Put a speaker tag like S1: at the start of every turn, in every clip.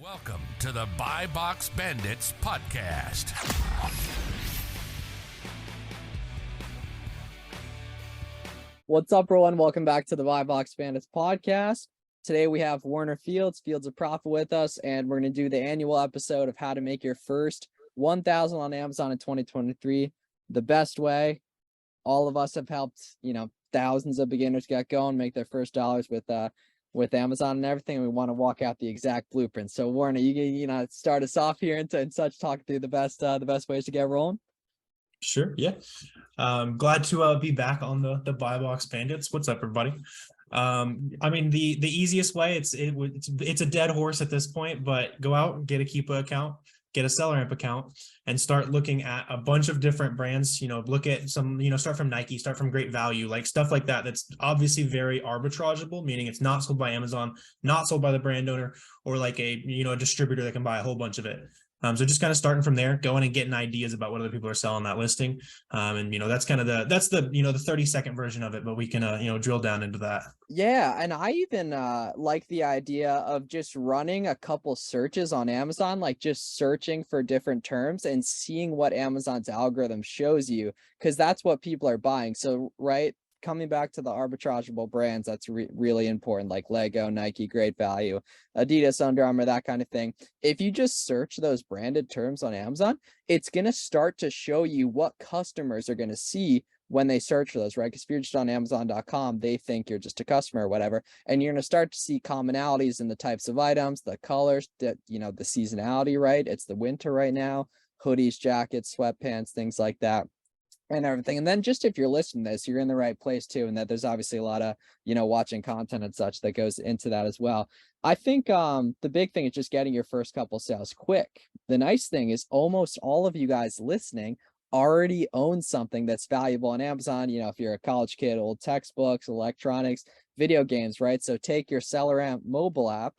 S1: Welcome to the Buy Box Bandits podcast.
S2: What's up, everyone? Welcome back to the Buy Box Bandits podcast. Today we have Warner Fields of Profit with us, and we're going to do the annual episode of how to make your first 1,000 on Amazon in 2023 the best way. All of us have helped, thousands of beginners get going, make their first dollars with Amazon and everything. And we want to walk out the exact blueprint. So Warner, you start us off here and such, talk through the best ways to get rolling.
S3: Sure. Yeah. Glad to be back on the Buy Box Bandits. What's up, everybody? The easiest way, it's a dead horse at this point, but go out, get a Keepa account, get a SellerAmp account, and start looking at a bunch of different brands. Look at some, start from Nike, start from Great Value, like stuff like that. That's obviously very arbitrageable, meaning it's not sold by Amazon, not sold by the brand owner, or like a distributor that can buy a whole bunch of it. So just kind of starting from there, going and getting ideas about what other people are selling that listing. That's kind of the 30-second version of it, but we can, drill down into that.
S2: Yeah. And I even like the idea of just running a couple searches on Amazon, like just searching for different terms and seeing what Amazon's algorithm shows you, because that's what people are buying. So, right. Coming back to the arbitrageable brands, that's really important, like Lego, Nike, Great Value, Adidas, Under Armour, that kind of thing. If you just search those branded terms on Amazon, it's going to start to show you what customers are going to see when they search for those, right? Because if you're just on Amazon.com, they think you're just a customer or whatever, and you're going to start to see commonalities in the types of items, the colors, the seasonality, right? It's the winter right now, hoodies, jackets, sweatpants, things like that. And everything. And then just if you're listening to this, you're in the right place too. And that there's obviously a lot of, watching content and such that goes into that as well. I think the big thing is just getting your first couple sales quick. The nice thing is almost all of you guys listening already own something that's valuable on Amazon. If you're a college kid, old textbooks, electronics, video games, right? So take your SellerAmp mobile app,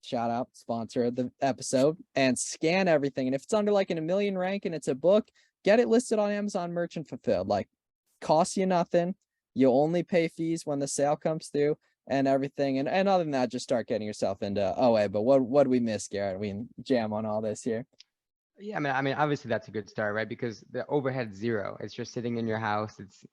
S2: shout out, sponsor of the episode, and scan everything. And if it's under like in a million rank and it's a book, get it listed on Amazon Merchant Fulfilled. Like, costs you nothing. You only pay fees when the sale comes through and everything. And other than that, just start getting yourself into OA. But what do we miss, Garrett? We can jam on all this here.
S4: Yeah, obviously that's a good start, right? Because the overhead's zero. It's just sitting in your house. It's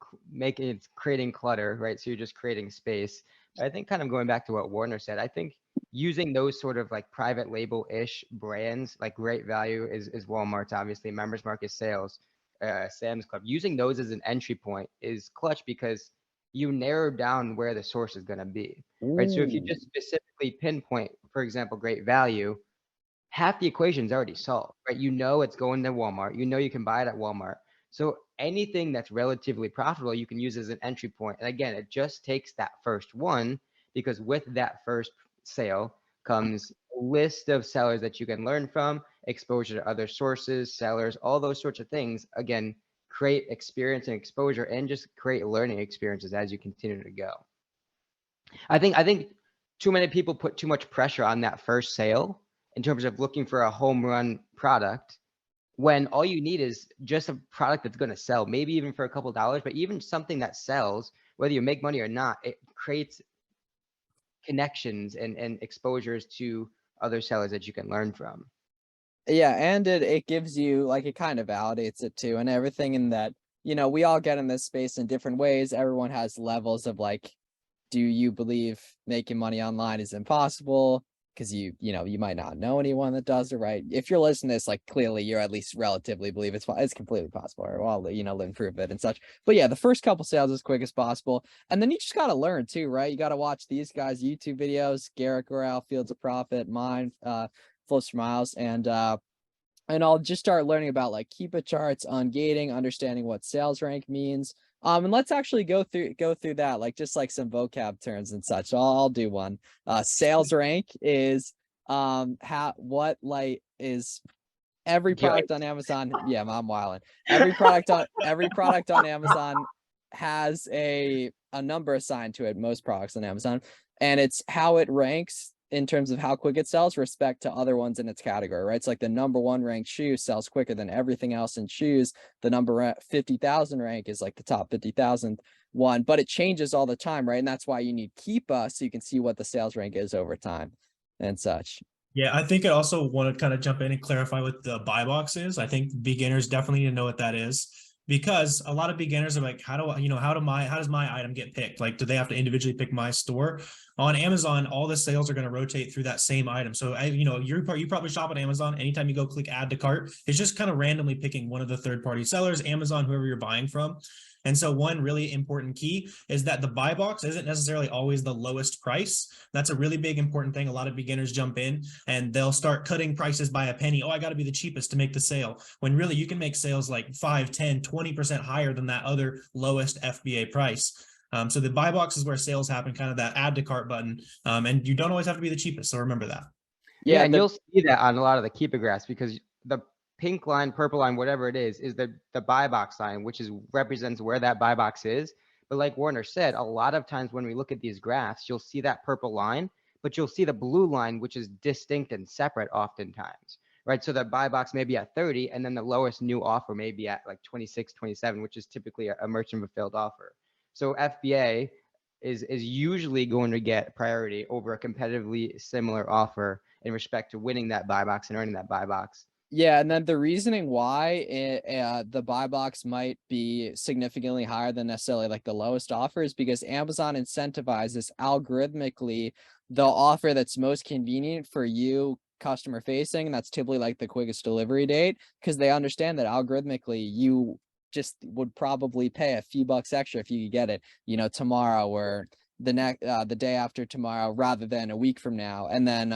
S4: creating clutter, right? So you're just creating space. I think kind of going back to what Warner said, I think using those sort of like private label-ish brands, like Great Value is Walmart's, obviously, Members Market Sales, Sam's Club, using those as an entry point is clutch because you narrow down where the source is going to be, right? So if you just specifically pinpoint, for example, Great Value, half the equation is already solved, right? It's going to Walmart. You can buy it at Walmart. So anything that's relatively profitable, you can use as an entry point. And again, it just takes that first one, because with that first sale comes a list of sellers that you can learn from, exposure to other sources, sellers, all those sorts of things. Again, create experience and exposure, and just create learning experiences as you continue to go. I think too many people put too much pressure on that first sale in terms of looking for a home run product, when all you need is just a product that's going to sell, maybe even for a couple of dollars, but even something that sells, whether you make money or not, it creates connections and exposures to other sellers that you can learn from.
S2: Yeah, and it gives you, like, it kind of validates it too, and everything in that, we all get in this space in different ways. Everyone has levels of, like, do you believe making money online is impossible? Because you might not know anyone that does it, right? If you're listening to this, like, clearly you're at least relatively believe it's completely possible, or well, live and prove it and such. But yeah, the first couple sales as quick as possible, and then you just got to learn too, right? You got to watch these guys' YouTube videos, GARRETT, Fields of Profit, mine, Full Smiles, and I'll just start learning about like Keepa charts, Ungating, understanding what sales rank means. And let's actually go through that, like just like some vocab terms and such. So I'll do one. Sales rank is is every product on Amazon. Yeah, I'm wilding. Every product on Amazon has a number assigned to it. Most products on Amazon, and it's how it ranks in terms of how quick it sells respect to other ones in its category, right? It's like the number 1 ranked shoe sells quicker than everything else in shoes. The number 50,000 rank is like the top 50,000th one, but it changes all the time, right? And that's why you need Keepa, so you can see what the sales rank is over time and such.
S3: Yeah, I think I also want to kind of jump in and clarify what the buy box is. I think beginners definitely need to know what that is, because a lot of beginners are like, how do I, how does my item get picked? Like, do they have to individually pick my store? On Amazon, all the sales are going to rotate through that same item. So you probably shop on Amazon. Anytime you go click add to cart, it's just kind of randomly picking one of the third-party sellers, Amazon, whoever you're buying from. And so one really important key is that the buy box isn't necessarily always the lowest price. That's a really big important thing. A lot of beginners jump in and they'll start cutting prices by a penny. Oh, I got to be the cheapest to make the sale. When really you can make sales like 5, 10, 20% higher than that other lowest FBA price. So the buy box is where sales happen, kind of that add to cart button. And you don't always have to be the cheapest. So remember that.
S4: Yeah,
S2: Yeah,
S4: and you'll see that on a lot of the keeper graphs, because the pink line, purple line, whatever it is the buy box line, which is represents where that buy box is. But like Warner said, a lot of times when we look at these graphs, you'll see that purple line, but you'll see the blue line, which is distinct and separate oftentimes, right? So the buy box may be at 30, and then the lowest new offer may be at like 26, 27, which is typically a merchant fulfilled offer. So FBA is usually going to get priority over a competitively similar offer in respect to winning that buy box and earning that buy box.
S2: yeah, and then the reasoning why the buy box might be significantly higher than necessarily like the lowest offer is because Amazon incentivizes algorithmically the offer that's most convenient for you customer facing, and that's typically like the quickest delivery date, because they understand that algorithmically you just would probably pay a few bucks extra if you could get it, tomorrow or the day after tomorrow rather than a week from now. And then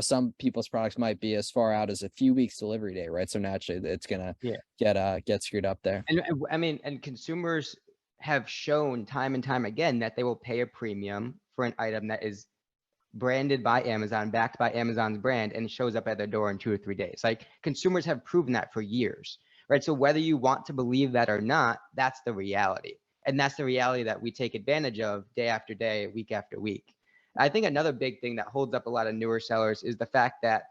S2: some people's products might be as far out as a few weeks delivery date, right? So naturally it's gonna get screwed up there.
S4: And I mean, and consumers have shown time and time again that they will pay a premium for an item that is branded by Amazon, backed by Amazon's brand, and shows up at their door in 2 or 3 days. Like, consumers have proven that for years, right? So whether you want to believe that or not, that's the reality. And that's the reality that we take advantage of day after day, week after week. I think another big thing that holds up a lot of newer sellers is the fact that,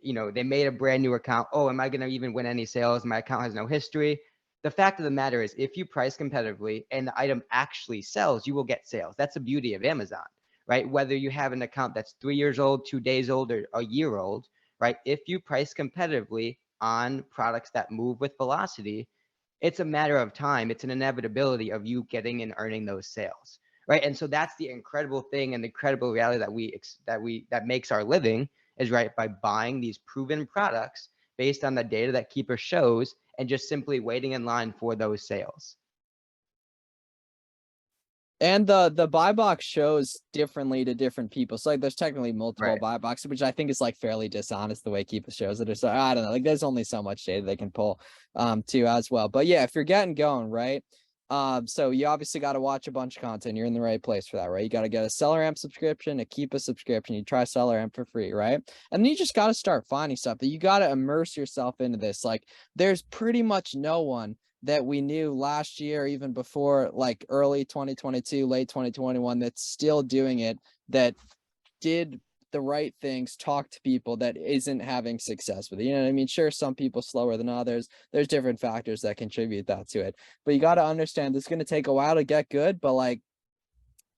S4: they made a brand new account. Oh, am I going to even win any sales? My account has no history. The fact of the matter is, if you price competitively and the item actually sells, you will get sales. That's the beauty of Amazon, right? Whether you have an account that's 3 years old, 2 days old, or a year old, right? If you price competitively on products that move with velocity, it's a matter of time. It's an inevitability of you getting and earning those sales, right? And so that's the incredible thing and the incredible reality that makes our living is, right, by buying these proven products based on the data that Keeper shows and just simply waiting in line for those sales.
S2: And the buy box shows differently to different people. So like there's technically multiple
S4: Right.
S2: buy boxes, which I think is like fairly dishonest the way Keepa shows it. So I don't know, like there's only so much data they can pull too as well. But yeah, if you're getting going, right? So you obviously got to watch a bunch of content. You're in the right place for that, right? You got to get a Seller Amp subscription, a Keepa subscription. You try Seller Amp for free, right? And then you just got to start finding stuff that you got to immerse yourself into this. Like there's pretty much no one that we knew last year, even before like early 2022, late 2021, that's still doing it, that did the right things, talk to people, that isn't having success with it. You know what I mean? Sure, some people slower than others. There's different factors that contribute that to it. But you got to understand it's going to take a while to get good, but like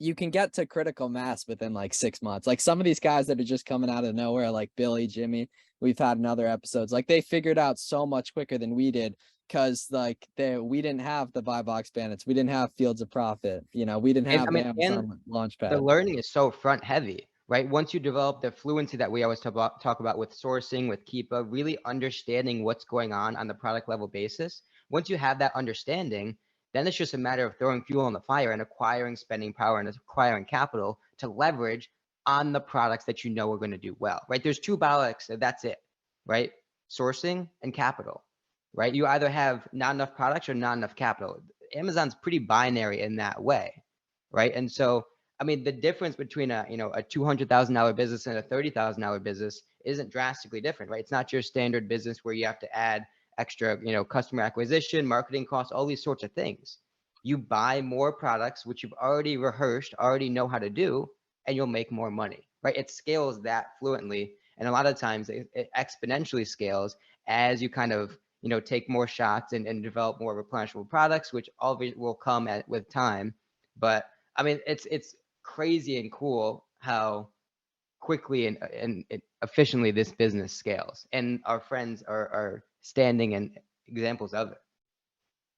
S2: you can get to critical mass within like 6 months. Like some of these guys that are just coming out of nowhere, like Billy, Jimmy, we've had in other episodes, like they figured out so much quicker than we did, because like we didn't have the buy box bandits, we didn't have Fields of Profit, we didn't
S4: And
S2: have
S4: I
S2: the
S4: mean, and
S2: Amazon
S4: the
S2: Launchpad.
S4: learning is so front heavy, right? Once you develop the fluency that we always talk about with sourcing, with Keepa, really understanding what's going on the product level basis. Once you have that understanding, then it's just a matter of throwing fuel on the fire and acquiring spending power and acquiring capital to leverage on the products that you know are going to do well, right? There's two bottlenecks, that's it, right? Sourcing and capital, right? You either have not enough products or not enough capital. Amazon's pretty binary in that way, right? And so, I mean, the difference between a $200,000 business and a $30,000 business isn't drastically different, right? It's not your standard business where you have to add extra, customer acquisition, marketing costs, all these sorts of things. You buy more products, which you've already rehearsed, already know how to do, and you'll make more money, right? It scales that fluently. And a lot of times it exponentially scales as you kind of, take more shots and develop more replenishable products, which all will come with time. But I mean, it's crazy and cool how quickly and efficiently this business scales. And our friends are standing and examples of it.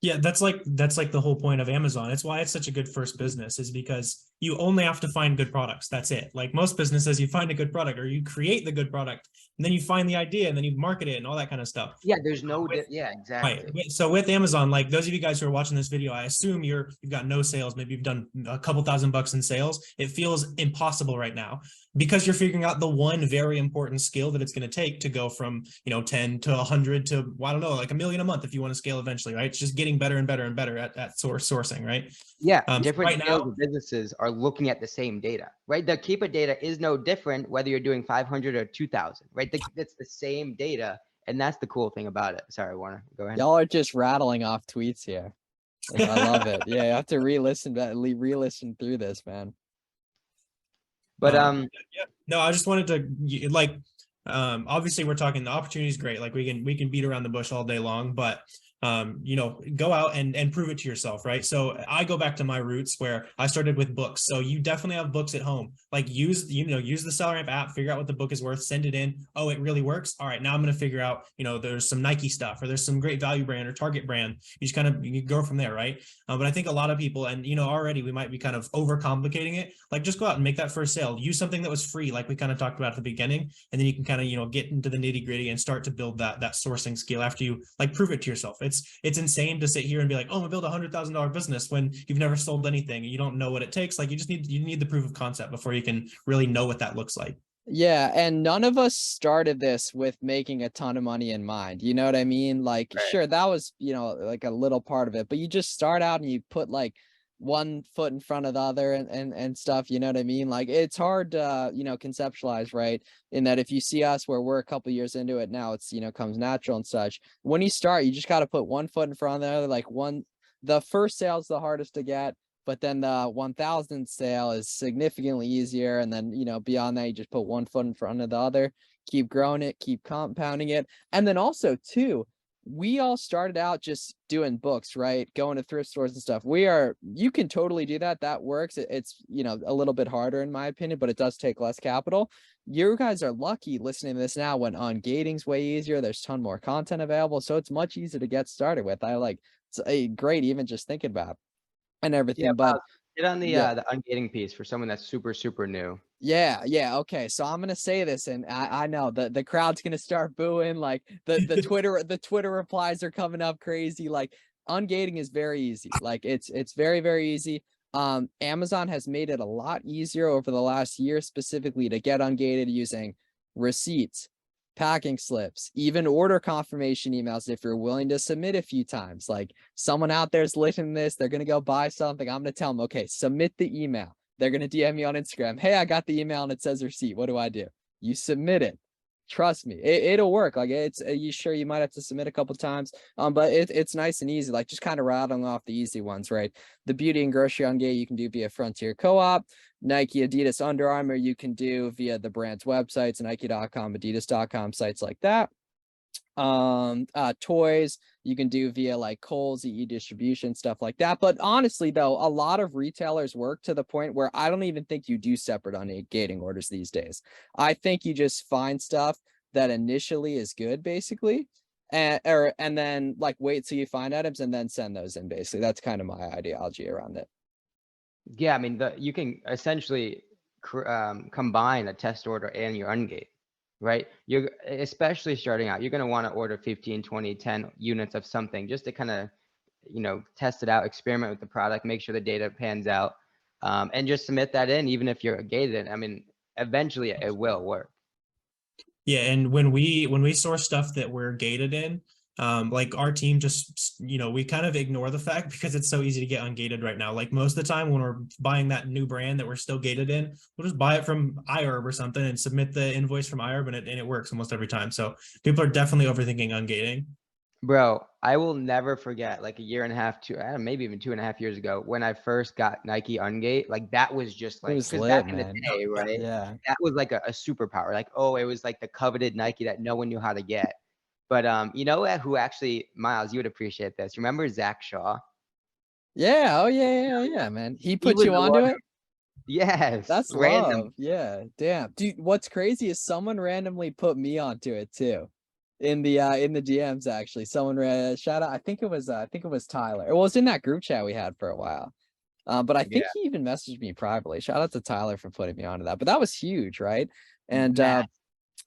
S3: Yeah, that's like the whole point of Amazon. It's why it's such a good first business, is because you only have to find good products. That's it. Like most businesses, you find a good product or you create the good product, and then you find the idea and then you market it and all that kind of stuff.
S4: Yeah, there's no,
S3: With-
S4: yeah,
S3: Right.
S4: exactly.
S3: So with Amazon, like those of you guys who are watching this video, I assume you've got no sales. Maybe you've done a couple $1,000 in sales. It feels impossible right now because you're figuring out the one very important skill that it's going to take to go from, 10 to 100 to, I don't know, like $1 million a month if you want to scale eventually, right? It's just getting better and better and better at sourcing, right?
S4: Yeah,
S3: So
S4: different
S3: right
S4: scales
S3: now,
S4: of businesses are looking at the same data, right? The keeper data is no different whether you're doing 500 or 2,000, right? It's the same data, and that's the cool thing about it. Sorry, Warner, go ahead.
S2: Y'all are just rattling off tweets here. I love it. Yeah, you have to re-listen through this, man.
S4: But
S3: yeah, no, I just wanted to like, obviously we're talking the opportunity is great. Like we can beat around the bush all day long, but go out and prove it to yourself, right? So I go back to my roots where I started with books. So you definitely have books at home. Like use the SellerAmp app, figure out what the book is worth, send it in. Oh, it really works. All right, now I'm going to figure out, there's some Nike stuff or there's some great value brand or Target brand. You just you go from there, right? But I think a lot of people, and already we might be kind of overcomplicating it. Like just go out and make that first sale. Use something that was free, like we kind of talked about at the beginning, and then you can kind of get into the nitty gritty and start to build that sourcing skill after you like prove it to yourself. It's insane to sit here and be like, oh, I'm gonna build $100,000 business when you've never sold anything and you don't know what it takes. Like you need the proof of concept before you can really know what that looks like.
S2: Yeah, and none of us started this with making a ton of money in mind. You know what I mean? Like,
S4: Right.
S2: Sure, that was, like a little part of it, but you just start out and you put like one foot in front of the other and stuff, you know what I mean? Like it's hard to, conceptualize, right? In that if you see us where we're a couple years into it now, it's, comes natural and such. When you start, you just got to put one foot in front of the other, like the first sale is the hardest to get. But then the 1,000 sale is significantly easier. And then, beyond that, you just put one foot in front of the other, keep growing it, keep compounding it. And then also too, we all started out just doing books, right? Going to thrift stores and stuff. You can totally do that. That works. It's, a little bit harder in my opinion, but it does take less capital. You guys are lucky listening to this now when Ungating's way easier. There's a ton more content available. So it's much easier to get started with. It's great even just thinking about and everything.
S4: yeah,
S2: But
S4: get on the
S2: yeah.
S4: the ungating piece for someone that's super new.
S2: Yeah. Okay. So I'm gonna say this, and I know the crowd's gonna start booing. Like the Twitter replies are coming up crazy. Like ungating is very easy. Like it's very, very easy. Amazon has made it a lot easier over the last year specifically to get ungated using receipts, packing slips, even order confirmation emails if you're willing to submit a few times. Like someone out there's listening to this, they're gonna go buy something. I'm gonna tell them, okay, submit the email. They're gonna DM me on Instagram. Hey, I got the email and it says receipt. What do? You submit it. Trust me, it'll work. Like you might have to submit a couple times, but it's nice and easy. Like just kind of rattling off the easy ones, right? The beauty and grocery on Gate you can do via Frontier Co-op, Nike, Adidas, Under Armour you can do via the brand's websites, Nike.com, Adidas.com, sites like that. Toys you can do via like Kohl's, EE distribution, stuff like that. But honestly though, a lot of retailers work to the point where I don't even think you do separate ungating orders these days. I think you just find stuff that initially is good basically, and then like wait till you find items and then send those in. Basically that's kind of my ideology around it.
S4: Yeah, I mean you can essentially combine a test order and your ungate. Right? You're especially starting out, you're going to want to order 15, 20, 10 units of something just to kind of, test it out, experiment with the product, make sure the data pans out, and just submit that in, even if you're gated. I mean, eventually it will work.
S3: Yeah, and when we source stuff that we're gated in, like our team just, we kind of ignore the fact because it's so easy to get ungated right now. Like most of the time when we're buying that new brand that we're still gated in, we'll just buy it from IRB or something and submit the invoice from IRB and it works almost every time. So people are definitely overthinking ungating.
S4: Bro, I will never forget like a year and a half, maybe even 2.5 years ago when I first got Nike Ungate. Like that was just like, because back in the day, right?
S2: Yeah.
S4: That was like a superpower. Like, oh, it was like the coveted Nike that no one knew how to get. But you know who actually, Miles, you would appreciate this. Remember Zach Shaw?
S2: Yeah. Oh yeah, man. He put
S4: was
S2: you
S4: the
S2: onto
S4: one
S2: it.
S4: Yes,
S2: That's
S4: random.
S2: love. Yeah. Damn. Dude, what's crazy is someone randomly put me onto it too. In the DMs actually. Someone shout out. I think it was Tyler. It was in that group chat we had for a while. But I think
S4: Yeah,
S2: he even messaged me privately. Shout out to Tyler for putting me onto that. But that was huge, right? And
S4: math.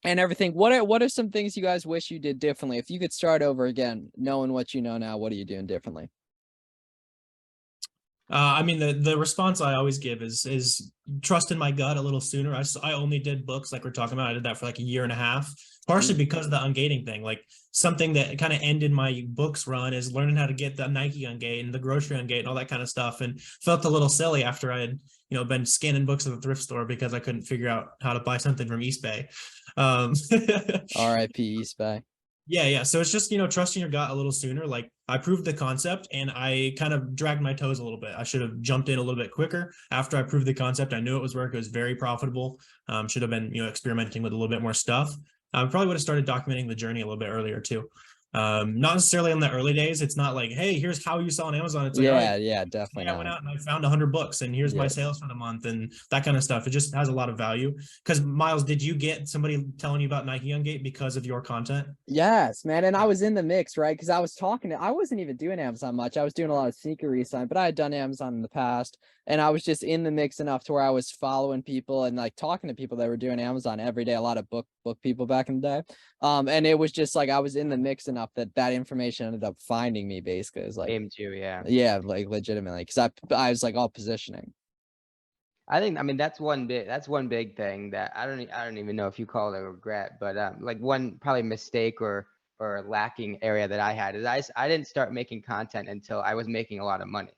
S2: and everything. What are some things you guys wish you did differently? If you could start over again, knowing what you know now, what are you doing differently?
S3: I mean, the response I always give is trust in my gut a little sooner. I only did books like we're talking about. I did that for like a year and a half, partially
S2: Mm.
S3: because of the ungating thing. Like something that kind of ended my books run is learning how to get the Nike ungate and the grocery ungate and all that kind of stuff. And felt a little silly after I had been scanning books at the thrift store because I couldn't figure out how to buy something from East Bay. Um,
S2: R.I.P. East Bay.
S3: Yeah. So it's just, trusting your gut a little sooner. Like I proved the concept and I kind of dragged my toes a little bit. I should have jumped in a little bit quicker after I proved the concept. I knew it was work. It was very profitable. Should have been, experimenting with a little bit more stuff. I probably would have started documenting the journey a little bit earlier too. Not necessarily in the early days. It's not like, hey, here's how you sell on Amazon. It's like, all right,
S2: Yeah, definitely
S3: I went
S2: not.
S3: out and I found 100 books and here's my
S2: Yeah.
S3: sales for the month and that kind of stuff. It just has a lot of value. Because Miles, did you get somebody telling you about Nike Ungate because of your content?
S2: Yes, man. And I was in the mix, right? Because I wasn't even doing Amazon much. I was doing a lot of sneaker reselling, but I had done Amazon in the past. And I was just in the mix enough to where I was following people and like talking to people that were doing Amazon every day, a lot of book people back in the day. And it was just like I was in the mix enough that information ended up finding me basically. It was like,
S4: Aim to, yeah.
S2: yeah, like legitimately. Because I was like all positioning.
S4: I mean, that's one big thing that I don't even know if you call it a regret, but like one probably mistake or lacking area that I had is I didn't start making content until I was making a lot of money,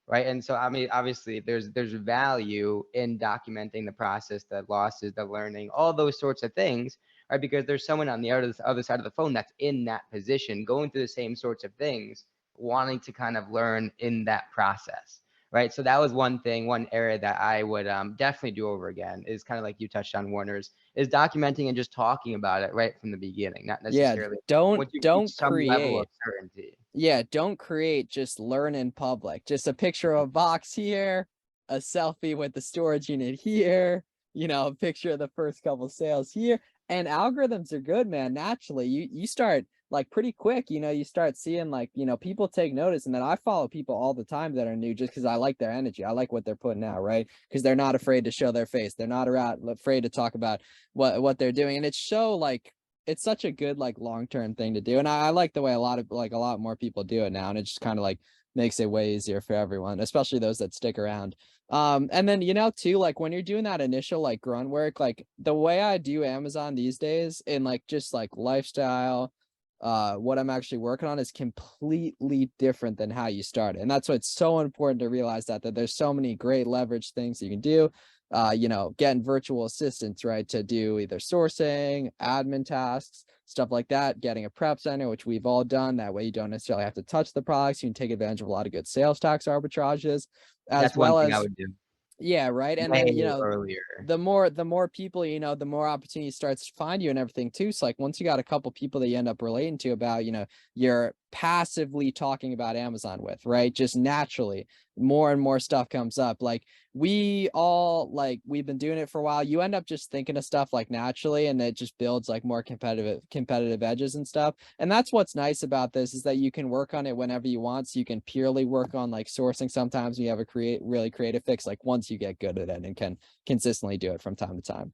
S4: right? And so I mean, obviously there's value in documenting the process, the losses, the learning, all those sorts of things, right? Because there's someone on the other side of the phone that's in that position, going through the same sorts of things, wanting to kind of learn in that process. Right. So that was one thing, one area that I would definitely do over again is kind of like you touched on, Warner's, is documenting and just talking about it right from the beginning, not
S2: Yeah,
S4: necessarily
S2: don't
S4: once you reach
S2: don't
S4: some level of
S2: create.
S4: certainty.
S2: Yeah, don't create just learn in public. Just a picture of a box here, a selfie with the storage unit here, a picture of the first couple sales here. And algorithms are good, man. Naturally, you start like pretty quick, you start seeing like, people take notice. And then I follow people all the time that are new just because I like their energy. I like what they're putting out, right? Because they're not afraid to show their face. They're not afraid to talk about what they're doing. And it's such a good like long-term thing to do. And I like the way a lot more people do it now. And it just kind of like makes it way easier for everyone, especially those that stick around. And then too, like when you're doing that initial like grunt work, like the way I do Amazon these days in like just like lifestyle, what I'm actually working on is completely different than how you started. And that's why it's so important to realize that there's so many great leverage things you can do. Getting virtual assistants, right, to do either sourcing, admin tasks, stuff like that, getting a prep center, which we've all done. That way you don't necessarily have to touch the products. You can take advantage of a lot of good sales tax arbitrages, as
S4: That's one
S2: well
S4: thing I
S2: as,
S4: would do
S2: yeah, right. And then,
S4: way earlier.
S2: the more people, the more opportunity starts to find you and everything too. So like once you got a couple people that you end up relating to about, you're passively talking about Amazon with, right? Just naturally more and more stuff comes up. Like we've been doing it for a while. You end up just thinking of stuff like naturally, and it just builds like more competitive edges and stuff. And that's what's nice about this is that you can work on it whenever you want. So you can purely work on like sourcing sometimes when you have a really creative fix, like once you get good at it and can consistently do it from time to time.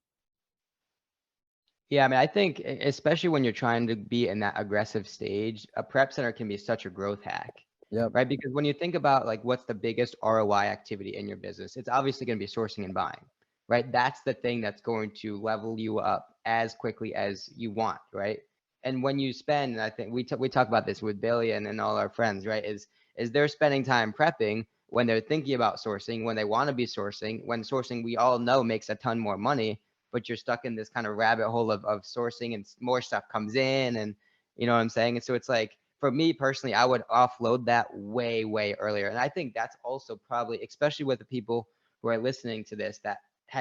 S4: Yeah, I mean, I think especially when you're trying to be in that aggressive stage, a prep center can be such a growth hack,
S2: Yep.
S4: right? Because when you think about like what's the biggest ROI activity in your business, it's obviously going to be sourcing and buying, right? That's the thing that's going to level you up as quickly as you want, right? And when you spend, and I think we talk about this with Billy and all our friends, right? Is they're spending time prepping when they're thinking about sourcing, when they want to be sourcing, when sourcing we all know makes a ton more money, but you're stuck in this kind of rabbit hole of sourcing and more stuff comes in, and you know what I'm saying? And so it's like, for me personally, I would offload that way earlier. And I think that's also probably, especially with the people who are listening to this that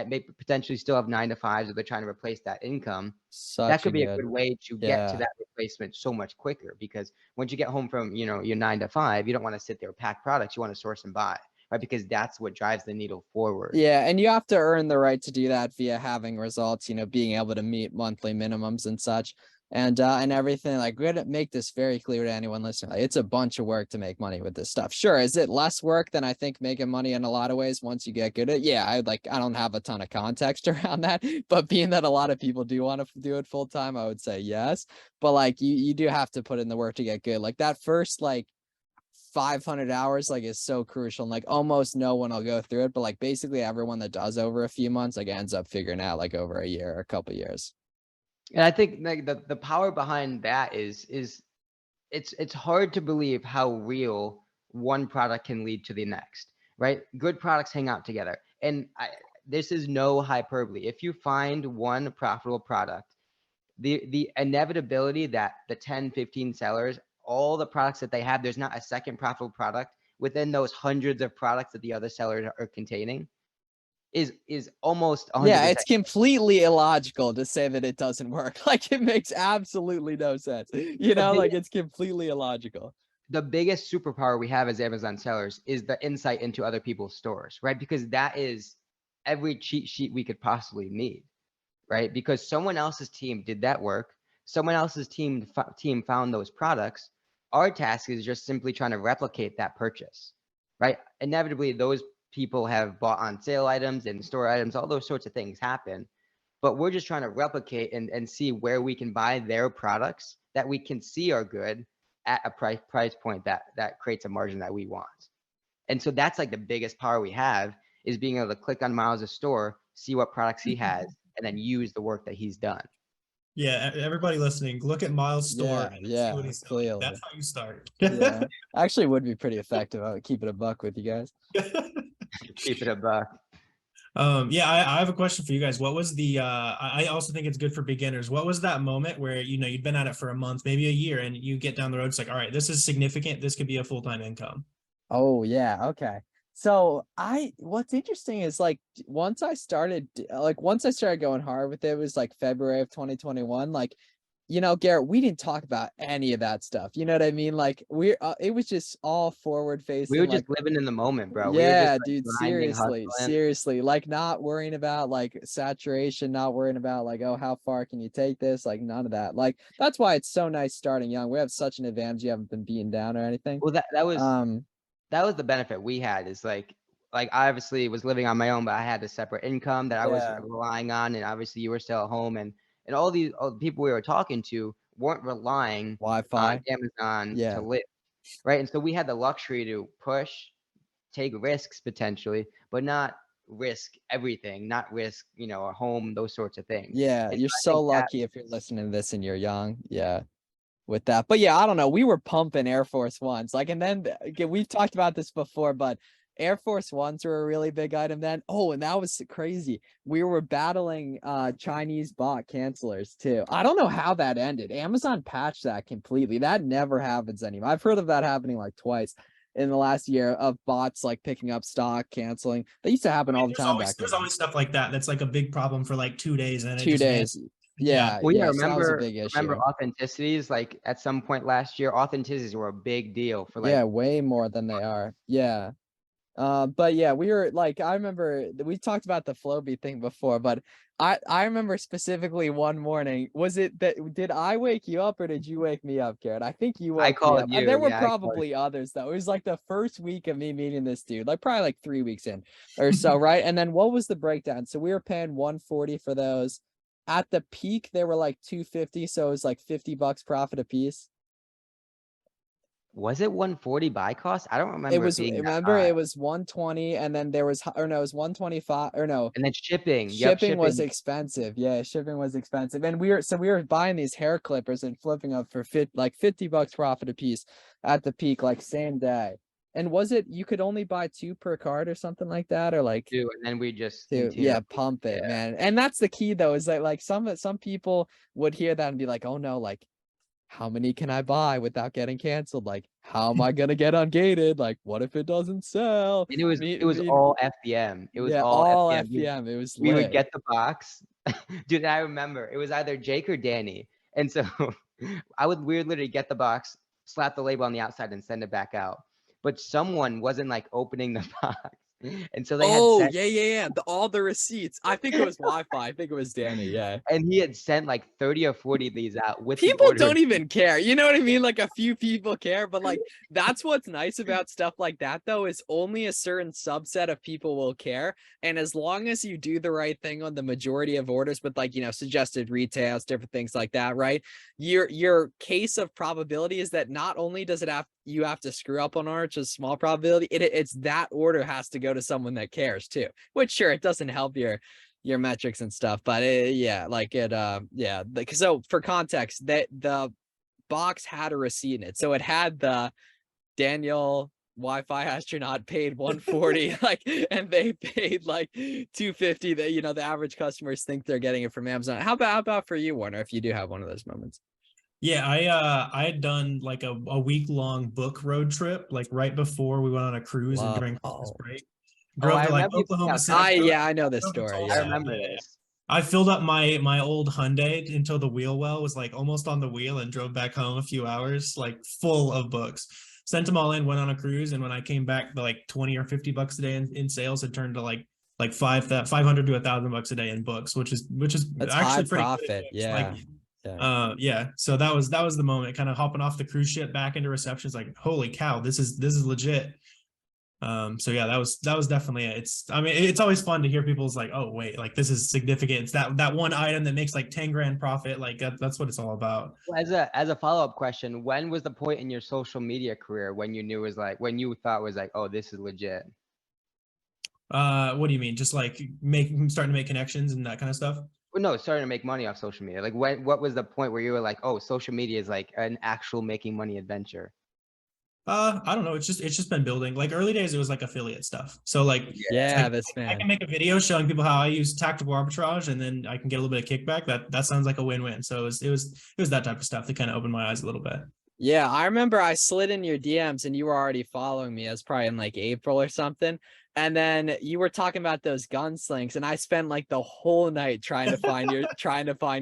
S4: may potentially still have 9 to 5s, or they're trying to replace that income. That
S2: Such a
S4: could be a
S2: good,
S4: good way to get to
S2: yeah.
S4: that replacement so much quicker, because once you get home from, your 9 to 5, you don't want to sit there, pack products, you want to source and buy. right? Because that's what drives the needle forward.
S2: Yeah, and you have to earn the right to do that via having results, being able to meet monthly minimums and such. And everything. Like, we're gonna make this very clear to anyone listening. Like, it's a bunch of work to make money with this stuff. Sure, is it less work than I think making money in a lot of ways once you get good at it? Yeah, I don't have a ton of context around that, but being that a lot of people do want to do it full time, I would say yes. But like, you do have to put in the work to get good. Like, that first 500 hours is so crucial, and almost no one will go through it, but basically everyone that does over a few months ends up figuring out over a year or a couple years.
S4: And I think the power behind that is it's hard to believe how real one product can lead to the next, right? Good products hang out together. And this is no hyperbole. If you find one profitable product, the inevitability that the 10, 15 sellers, all the products that they have, there's not a second profitable product within those hundreds of products that the other sellers are containing is almost 100%.
S2: Yeah, it's completely illogical to say that it doesn't work. It makes absolutely no sense. It's completely illogical.
S4: The biggest superpower we have as Amazon sellers is the insight into other people's stores, right? Because that is every cheat sheet we could possibly need, right? Because someone else's team did that work. Someone else's team found those products. Our task is just simply trying to replicate that purchase, right? Inevitably, those people have bought on sale items and store items, all those sorts of things happen. But we're just trying to replicate and see where we can buy their products that we can see are good at a price point that creates a margin that we want. And so that's the biggest power we have, is being able to click on Miles' store, see what products he has, and then use the work that he's done.
S3: Yeah, everybody listening, look at Miles' store and see what he's selling.
S2: Clearly.
S3: That's how you start.
S2: Yeah, actually would be pretty effective. I would keep it a buck with you guys.
S4: Keep it a buck.
S3: Yeah, I have a question for you guys. What was the I also think it's good for beginners. What was that moment where you'd been at it for a month, maybe a year, and you get down the road, it's all right, this is significant, this could be a full-time income?
S2: Oh yeah, okay. So what's interesting is once I started going hard with it, it was February of 2021. Garrett, we didn't talk about any of that stuff. You know what I mean? It was just all forward facing.
S4: We were just living in the moment, bro.
S2: Yeah,
S4: we were just,
S2: dude,
S4: grinding,
S2: seriously, not worrying about saturation, not worrying about oh, how far can you take this? None of that. That's why it's so nice starting young. We have such an advantage. You haven't been beaten down or anything.
S4: Well, that was the benefit we had, is I obviously was living on my own, but I had a separate income that I was relying on. And obviously you were still at home, and all the people we were talking to weren't relying
S2: Wi-Fi
S4: on Amazon to live, right? And so we had the luxury to push, take risks potentially, but not risk everything, not risk, a home, those sorts of things.
S2: Yeah,
S4: and
S2: you're so lucky if you're listening to this and you're young. Yeah, with that. But yeah, I don't know. We were pumping Air Force Ones. And then again, we've talked about this before, but Air Force Ones were a really big item then. Oh, and that was crazy. We were battling Chinese bot cancelers too. I don't know how that ended. Amazon patched that completely. That never happens anymore. I've heard of that happening twice in the last year, of bots picking up stock, canceling. That used to happen all the time back then.
S3: There's always stuff like that. That's a big problem for 2 days, and then
S2: 2 days. Yeah.
S4: Well,
S2: yeah. So that was a big issue.
S4: Remember authenticities? At some point last year, authenticities were a big deal for
S2: way more than they are. Yeah. But yeah, we were I remember we talked about the Flowbee thing before, but I remember specifically one morning. Was it that did I wake you up or did you wake me up, Garrett? I think you woke
S4: I called
S2: me up.
S4: you.
S2: There were probably others though. It was the first week of me meeting this dude, probably 3 weeks in or so, right? And then what was the breakdown? So we were paying $140 for those. At the peak, they were $250, so it was $50 profit a piece.
S4: Was it 140 buy cost? I don't remember.
S2: It was, it was 120, and then there was, or no, it was 125, or no.
S4: And then shipping.
S2: Shipping was expensive. Yeah, shipping was expensive. And we were buying these hair clippers and flipping them for $50 profit a piece at the peak, same day. And was it, you could only buy 2 per card or something like that, or
S4: 2, and then we just
S2: pump it, man. And that's the key though, is that some people would hear that and be oh no, how many can I buy without getting canceled? How am I gonna get ungated? What if it doesn't sell?
S4: And it was all FBM. It was all FBM.
S2: It was
S4: we would get the box. Dude, I remember it was either Jake or Danny. And so we would literally get the box, slap the label on the outside, and send it back out. but someone wasn't like opening the box. And so they had
S2: Oh,
S4: sent,
S2: yeah. All the receipts. I think it was Wi-Fi. I think it was Danny. Yeah.
S4: and he had sent like 30 or 40 of these out with the
S2: People
S4: order.
S2: don't even care. You know what I mean? Like a few people care, but like that's what's nice about stuff like that though, is only a certain subset of people will care. And as long as you do the right thing on the majority of orders with like, suggested retails, different things like that, right? Your case of probability is that not only does you have to screw up on order, which is small probability, it's that order has to go to someone that cares too, which sure, it doesn't help your metrics and stuff, but so for context, that the box had a receipt in it, so it had the Daniel Wi-Fi astronaut paid 140 like, and they paid like 250, that the average customers think they're getting it from Amazon. How about for you, Warner, if you do have one of those moments?
S3: Yeah, I had done like a week-long book road trip, like right before we went on a cruise and during Christmas break. Drove
S4: I
S3: to like
S4: remember you
S3: Oklahoma
S4: saying that.
S3: City.
S2: I know this
S3: drove to
S2: story.
S3: Tulsa.
S4: I
S2: Yeah.
S4: remember this.
S3: I filled up my old Hyundai until the wheel well was like almost on the wheel, and drove back home a few hours, like full of books. Sent them all in, went on a cruise, and when I came back, the like 20 or 50 bucks a day in sales had turned to like 500 to $1,000 a day in books, which is
S2: That's
S3: actually
S2: high
S3: pretty good at
S2: profit.
S3: books.
S2: Yeah.
S3: Like, yeah. So that was the moment, kind of hopping off the cruise ship back into receptions, like, holy cow, this is legit. So yeah, that was definitely it. It's always fun to hear people's like, oh wait, like this is significant. It's that one item that makes like 10 grand profit. Like that's what it's all about.
S4: Well, as a follow-up question, when was the point in your social media career when you knew was like, when you thought was like, oh, this is legit?
S3: What do you mean? Just like starting to make connections and that kind of stuff?
S4: Well, no, starting to make money off social media. Like what was the point where you were like, oh, social media is like an actual making money adventure?
S3: I don't know. It's just been building. Like early days, it was like affiliate stuff. So like,
S2: Yeah,
S3: like, I can make a video showing people how I use tactical arbitrage, and then I can get a little bit of kickback. That sounds like a win-win. So it was that type of stuff that kind of opened my eyes a little bit.
S2: Yeah, I remember I slid in your DMs and you were already following me. As probably in like April or something. And then you were talking about those gunslings, and I spent like the whole night trying to find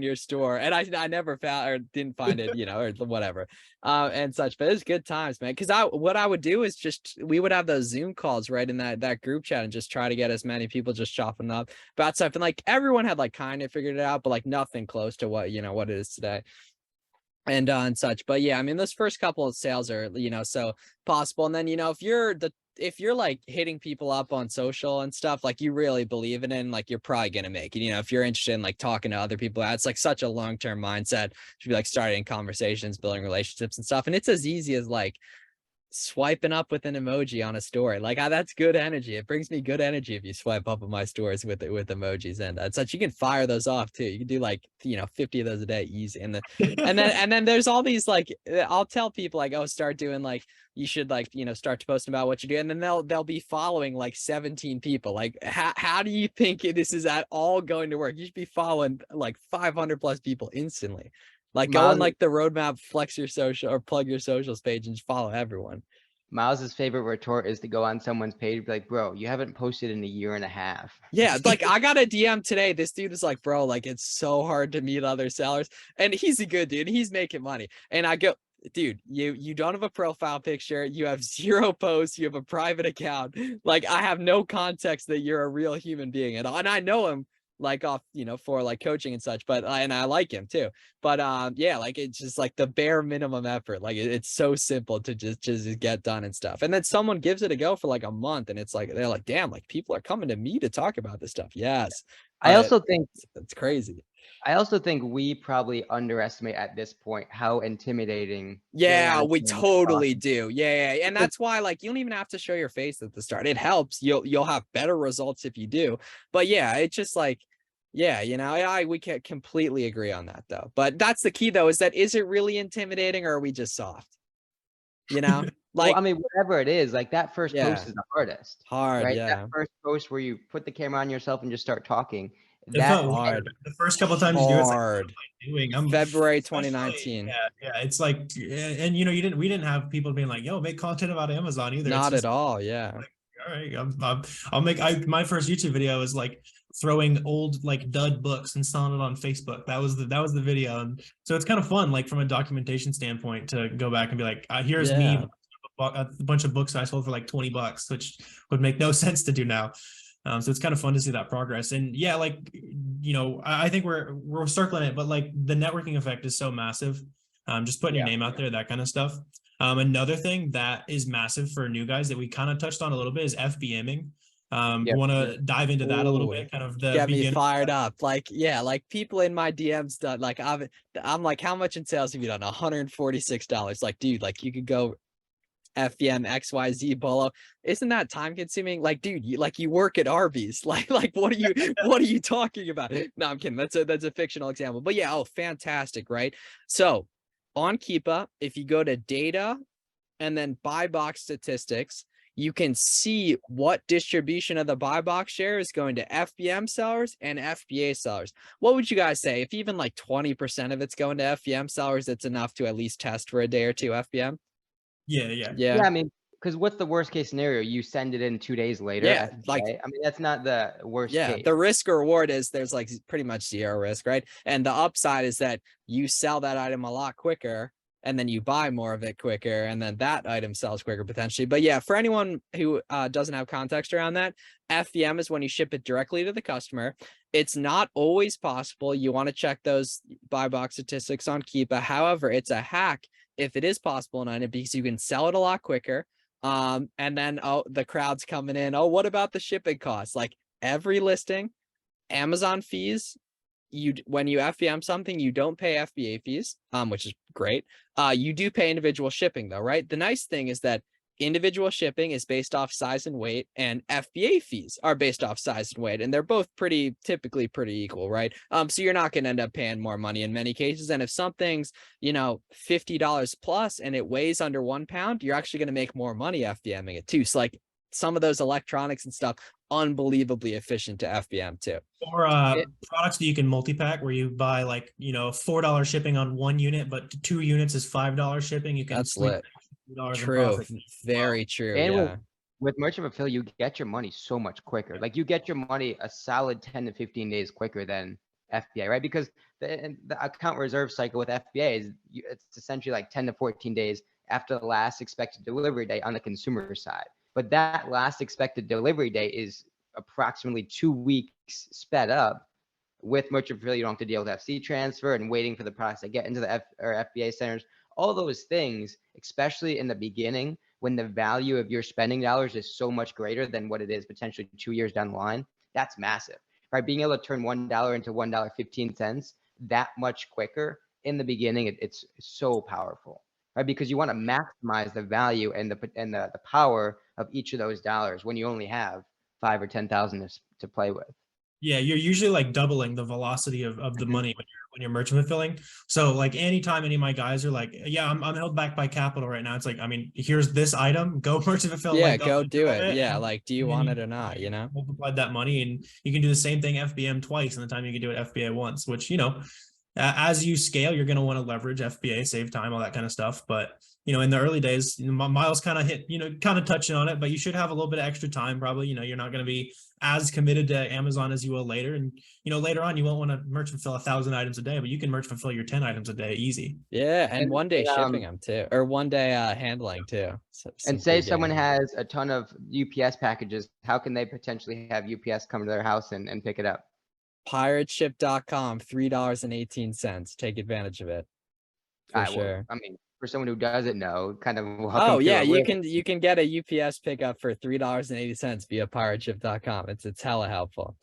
S2: your store, and I never found or didn't find it, or whatever, and such. But it was good times, man. Because what I would do is we would have those Zoom calls right in that group chat and just try to get as many people just chopping up about stuff, and like everyone had like kind of figured it out, but like nothing close to what what it is today. And such. But yeah, I mean, those first couple of sales are, so possible. And then, if you're like hitting people up on social and stuff, like you really believe in it, like you're probably gonna make it. If you're interested in like talking to other people, it's like such a long-term mindset to be like starting conversations, building relationships and stuff. And it's as easy as like swiping up with an emoji on a story. Like that's good energy. It brings me good energy if you swipe up on my stories with emojis and such. You can fire those off too. You can do like 50 of those a day easy. And then there's all these like, I'll tell people like, oh, start doing like, you should like start to post about what you do, and then they'll be following like 17 people. Like how do you think this is at all going to work? You should be following like 500 plus people instantly. Like go on like the roadmap, flex your social or plug your socials page and just follow everyone.
S4: Miles's favorite retort is to go on someone's page, be like, bro, you haven't posted in a year and a half.
S2: Yeah, like I got a DM today. This dude is like, bro, like it's so hard to meet other sellers. And he's a good dude. He's making money. And I go, dude, you don't have a profile picture. You have 0 posts. You have a private account. Like I have no context that you're a real human being at all. And I know him like off, for like coaching and such, but and I like him too. But yeah, like it's just like the bare minimum effort. Like it's so simple to just get done and stuff. And then someone gives it a go for like a month, and it's like they're like, damn, like people are coming to me to talk about this stuff. Yes.
S4: I also think
S2: it's crazy.
S4: I also think we probably underestimate at this point how intimidating.
S2: Yeah, we totally do. Yeah. And that's why like you don't even have to show your face at the start. It helps. You'll have better results if you do. But yeah, it's just like, yeah, we can completely agree on that though. But that's the key though, is it really intimidating, or are we just soft? Like,
S4: well, I mean, whatever it is, like that first post is the hardest.
S2: Hard,
S4: right?
S2: Yeah.
S4: That first post where you put the camera on yourself and just start talking.
S3: It felt hard. The first couple of times you do it, it's like, what am I doing?
S2: February 2019.
S3: Yeah, it's like, and we didn't have people being like, yo, make content about Amazon either.
S2: Not at all. Yeah.
S3: Like, all right, I'll make. My first YouTube video is like throwing old like dud books and selling it on Facebook. That was the video, and so it's kind of fun, like from a documentation standpoint, to go back and be like, here's me a bunch of books I sold for like $20, which would make no sense to do now. So it's kind of fun to see that progress. And yeah, like, I think we're circling it, but like the networking effect is so massive. Just putting your name out there, that kind of stuff. Another thing that is massive for new guys that we kind of touched on a little bit is FBMing. Want to dive into that a little bit, kind of the
S2: get me
S3: beginning.
S2: fired up. Like, yeah, like people in my DMs done, like I'm like, how much in sales have you done? $146. Like, dude, like you could go FBM XYZ Bolo. Isn't that time consuming? Like, dude, you work at Arby's. Like what are you talking about? No, I'm kidding. That's a fictional example. But yeah, oh, fantastic, right? So on Keepa, if you go to data and then buy box statistics, you can see what distribution of the buy box share is going to FBM sellers and FBA sellers. What would you guys say? If even like 20% of it's going to FBM sellers, it's enough to at least test for a day or two FBM?
S3: Yeah.
S4: I mean, because what's the worst case scenario? You send it in 2 days later.
S2: Yeah,
S4: FBA.
S2: like,
S4: I mean, that's not the worst case.
S2: The risk or reward is there's like pretty much zero risk, right? And the upside is that you sell that item a lot quicker, and then you buy more of it quicker, and then that item sells quicker potentially. But yeah, for anyone who doesn't have context around that, FBM is when you ship it directly to the customer. It's not always possible. You want to check those buy box statistics on Keepa. However, it's a hack if it is possible on it, because you can sell it a lot quicker. And then, the crowd's coming in. Oh, what about the shipping costs? Like every listing, Amazon fees, when you FBM something, you don't pay FBA fees, which is great. You do pay individual shipping though, right? The nice thing is that individual shipping is based off size and weight, and FBA fees are based off size and weight, and they're both typically pretty equal, right? So you're not going to end up paying more money in many cases. And if something's, $50 plus and it weighs under 1 pound, you're actually going to make more money FBMing it too. So like some of those electronics and stuff, unbelievably efficient to FBM too.
S3: Or products that you can multi-pack, where you buy like, $4 shipping on 1 unit, but 2 units is $5 shipping. You can
S2: That's lit. True. Very true.
S4: And
S2: yeah.
S4: with merchant fulfill, you get your money so much quicker. Like you get your money a solid 10 to 15 days quicker than FBA, right? Because the account reserve cycle with FBA is it's essentially like 10 to 14 days after the last expected delivery date on the consumer side. But that last expected delivery date is approximately 2 weeks sped up. With merchant fulfill, you don't have to deal with FC transfer and waiting for the products to get into the FBA centers. All those things, especially in the beginning, when the value of your spending dollars is so much greater than what it is potentially 2 years down the line, that's massive, right? Being able to turn $1 into $1.15 that much quicker in the beginning, it's so powerful, right? Because you want to maximize the value and the power of each of those dollars when you only have 5 or 10,000 to play with.
S3: Yeah, you're usually like doubling the velocity of the money when you're merchant fulfilling. So like anytime any of my guys are like, yeah, I'm held back by capital right now. It's like, I mean, here's this item, go merchant fulfill.
S2: Yeah,
S3: like,
S2: go do it. Yeah,
S3: and,
S2: like, do you want it or not?
S3: Multiplied that money, and you can do the same thing FBM twice in the time you can do it FBA once, which, as you scale, you're going to want to leverage FBA, save time, all that kind of stuff. But, in the early days, Miles kind of touching on it, but you should have a little bit of extra time. Probably, you're not going to be as committed to Amazon as you will later. And, later on, you won't want to merchant fulfill 1,000 items a day, but you can merchant fulfill your 10 items a day easy.
S2: Yeah. And one day shipping them too, or one day handling too.
S4: And say someone has a ton of UPS packages, how can they potentially have UPS come to their house and pick it up?
S2: Pirateship.com, $3.18. Take advantage of it. For sure.
S4: I mean, for someone who doesn't know, kind of.
S2: Oh yeah, you can get a UPS pickup for $3.80 via pirateship.com. It's hella helpful.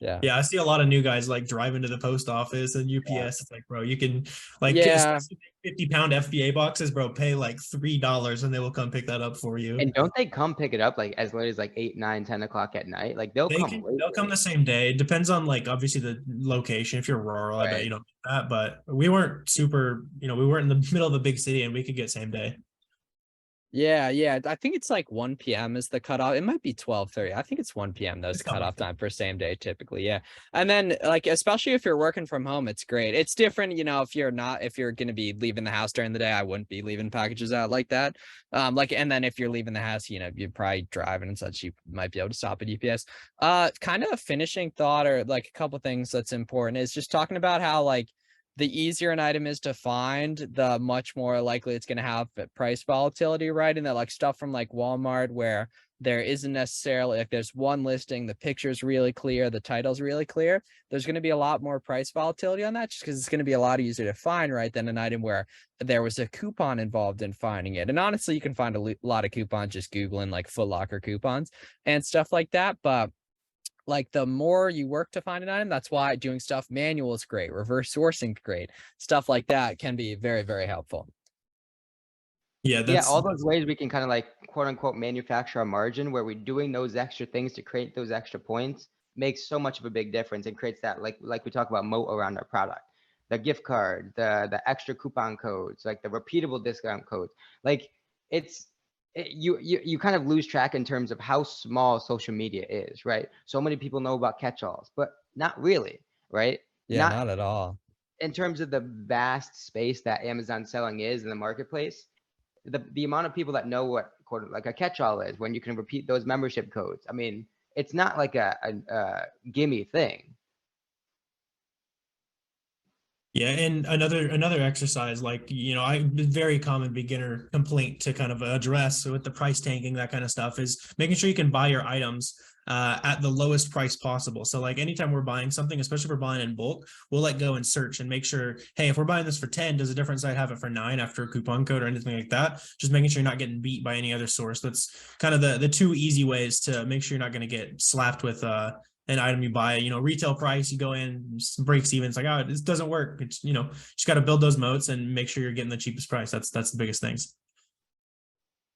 S2: Yeah.
S3: Yeah, I see a lot of new guys like driving to the post office and UPS. Yeah. It's like, bro, you can 50-pound FBA boxes, bro, pay like $3 and they will come pick that up for you.
S4: And don't they come pick it up like as late as like 8, 9, 10 o'clock at night? Like they'll come
S3: the same day. It depends on like obviously the location. If you're rural, I bet you don't get that. But we weren't super, we weren't in the middle of the big city and we could get same day.
S2: Yeah. I think it's like 1 p.m. is the cutoff. It might be 12:30. I think it's 1 p.m. Those cutoff time for same day typically. Yeah. And then like, especially if you're working from home, it's great. It's different, if you're going to be leaving the house during the day, I wouldn't be leaving packages out like that. And then if you're leaving the house, you're probably driving and such, you might be able to stop at UPS. Kind of a finishing thought or like a couple things that's important is just talking about how like the easier an item is to find, the much more likely it's going to have price volatility, right? And that like stuff from like Walmart where there isn't necessarily like there's one listing, the picture's really clear, the title's really clear. There's going to be a lot more price volatility on that just because it's going to be a lot easier to find, right? Than an item where there was a coupon involved in finding it. And honestly, you can find a lot of coupons just Googling like Foot Locker coupons and stuff like that. But like the more you work to find an item, that's why doing stuff manual is great. Reverse sourcing great. Stuff like that can be very, very helpful.
S3: Yeah,
S4: Yeah, all those ways we can kind of like quote unquote manufacture a margin where we're doing those extra things to create those extra points makes so much of a big difference and creates that like we talk about moat around our product. The gift card, the extra coupon codes, like the repeatable discount codes. Like you kind of lose track in terms of how small social media is, right? So many people know about catch-alls, but not really, right?
S2: Yeah, not at all.
S4: In terms of the vast space that Amazon selling is in the marketplace, the amount of people that know what like a catch-all is when you can repeat those membership codes. I mean, it's not like a gimme thing.
S3: Yeah, and another exercise, like, you know, very common beginner complaint to kind of address with the price tanking, that kind of stuff, is making sure you can buy your items at the lowest price possible. So like anytime we're buying something, especially if we're buying in bulk, we'll let go and search and make sure, hey, if we're buying this for 10, does a different site have it for 9 after a coupon code or anything like that? Just making sure you're not getting beat by any other source. That's kind of the two easy ways to make sure you're not going to get slapped with an item you buy, you know, retail price, you go in, breaks even. It's like, oh, this doesn't work. It's, you know, just got to build those moats and make sure you're getting the cheapest price. That's the biggest things.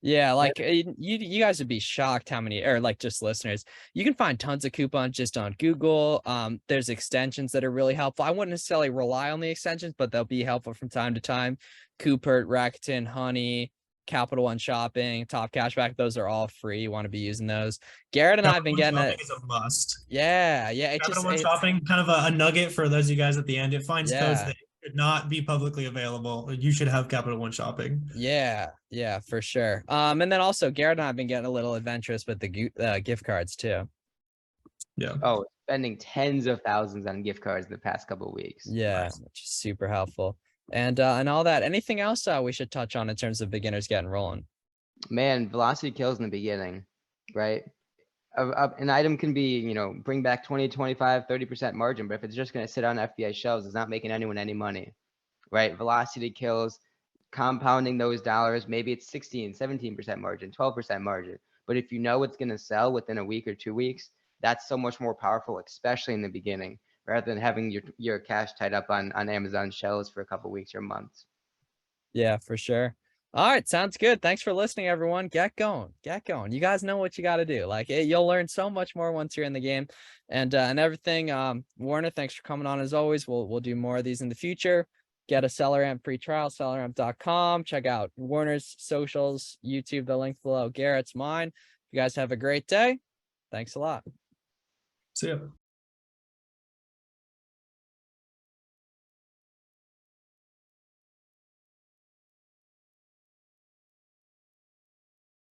S2: Yeah, like you guys would be shocked how many, or like just listeners, you can find tons of coupons just on Google. There's extensions that are really helpful. I wouldn't necessarily rely on the extensions, but they'll be helpful from time to time. Coopert, Rakuten, Honey, Capital One Shopping, Top Cashback, those are all free. You want to be using those. Garrett and I have been getting it.
S3: Is a must.
S2: Yeah.
S3: Capital One Shopping, kind of a nugget for those of you guys at the end. It finds codes that could not be publicly available. You should have Capital One Shopping.
S2: Yeah, for sure. And then also Garrett and I have been getting a little adventurous with the gift cards too.
S3: Yeah.
S4: Oh, spending tens of thousands on gift cards the past couple of weeks.
S2: Yeah, which is super helpful. And all that. Anything else we should touch on in terms of beginners getting rolling?
S4: Man, velocity kills in the beginning, right? An item can be, you know, bring back 20, 25, 30% margin, but if it's just going to sit on FBI shelves, it's not making anyone any money, right? Velocity kills, compounding those dollars, maybe it's 16, 17% margin, 12% margin. But if you know it's going to sell within a week or 2 weeks, that's so much more powerful, especially in the beginning, rather than having your cash tied up on Amazon shelves for a couple weeks or months.
S2: Yeah, for sure. All right, sounds good. Thanks for listening, everyone. Get going. You guys know what you got to do. Like you'll learn so much more once you're in the game, and everything. Warner, thanks for coming on as always. We'll do more of these in the future. Get a SellerAmp free trial, selleramp.com. Check out Warner's socials, YouTube, the link below. Garrett's mine. You guys have a great day. Thanks a lot.
S3: See ya.